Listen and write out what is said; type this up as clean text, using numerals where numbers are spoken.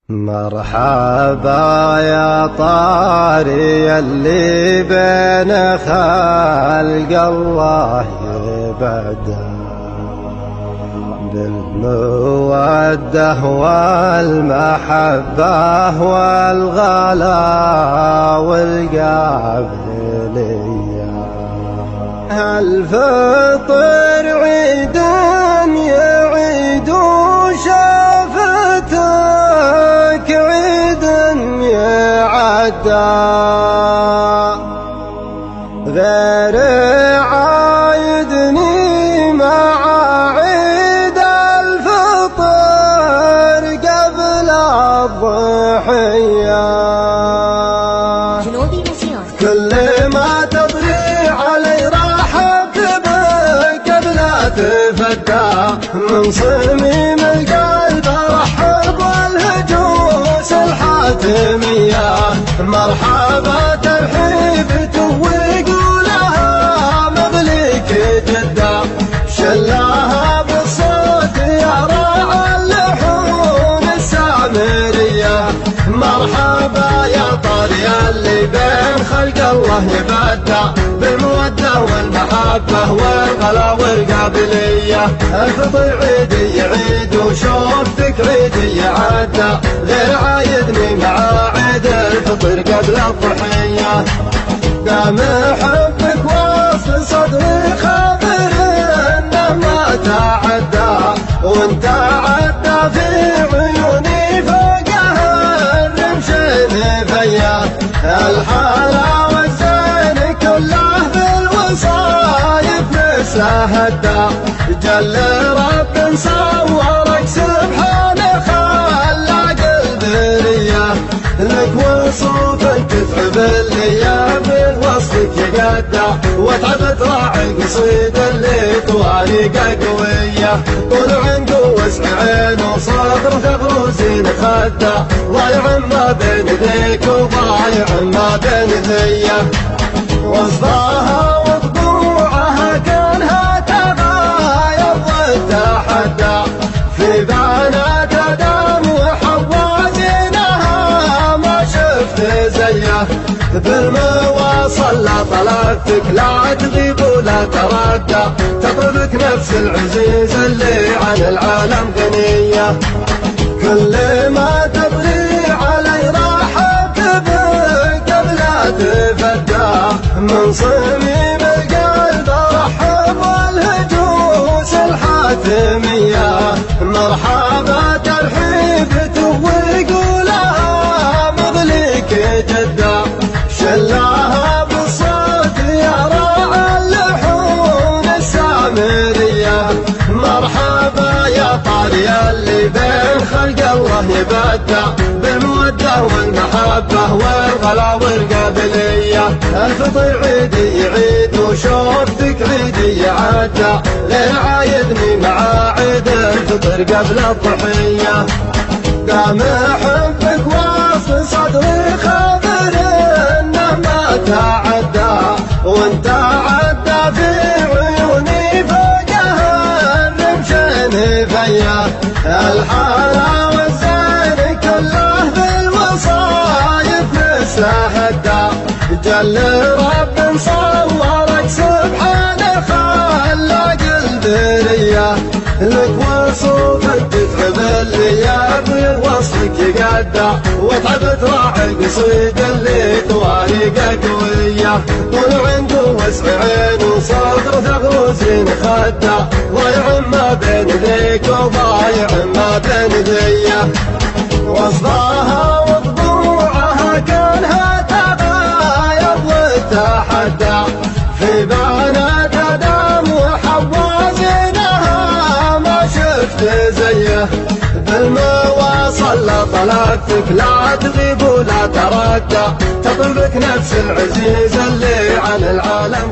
مرحبا يا طاري اللي بين خلق الله يبدأ بالمودة والمحبة والغلا والقابلية. الفطر عيد يعيد شافتك عيد يعدى غير عايدني مع عيد الفطر قبل الضحية. كل ما تطري علي رحب بك قبل تفتى من صميم القلب ارحب والهجوس الحاتمية. مرحبا ترحيب ويقولها ممليك جدة شلاها بالصوت يا راعى اللحون السامرية. مرحبا يا طاري اللي بين خلق الله يبدع بالمودة والمحبة والغلا والقابلية. الفطر عيدي يعيد وشوفتك عيدي يعدى غير عايدني مع عيد الفطر قبل الضحية. قام حبك واصل صدري خابر انه ما تعدى وانت عدى في عيوني فوقها الرمشين فيا. الحالة والزين كله بالوصايف نسهدى جل رب صورك سبحانه خلق البرية. لك وصوف تتعب اللي بالوصفك يقدع وتعب تراعي قصيد اللي طوارقه قوية. طول عنده وسع عين وصدر ثغروزين خدع ضايع ما بين ذيك وضايع ما بين ذيه. وصفاها وطبوعها كانها تغاير وتحدى في بنات ادم وحوازينها ما شفت زيه. بالمواصل لا طلبتك لا تغيب ولا تردى تطلبك نفس العزيز اللي عن العالم غنية. كل ما تبغي علي راحت بك قبل تفتى من صميم القلب ارحب والهجوس الحاتمية. مرحبا ترحيب ويقولها مضليك جدة شلاها بالصوت يا راعى اللحون السامرية. مرحبا يا طاري اللي بين خلق الله يبدع بالمودة والمحبة والغلا والقابلية. الفطر عيدي يعيد وشوفتك عيدي يعدى لين عايدني مع عيد الفطر قبل الضحية. قام حبك واصل صدري خابر انه ما تعدى وانت عدى في عيوني فوقها الرمشين فيا. الحالة والزين كله بالوصايف نسهدى جل رب صورك سبحانه خلق البرية. لك وصوف تتعب اللي بوصفك يقدع وتعب تراعي قصيد اللي طوارقه قوية. طول عنده وسع عين وصدر ثغروزين خدع ضايع ما بين ذيك وضايع ما بين ذيه. وصفاها وطبوعها كانها تغاير وتحدى في بنات ادم وحوازينها ما شفت زيه. بالمواصل لا طلبتك لا تغيب ولا تردى تطلبك نفس العزيز اللي عن العالم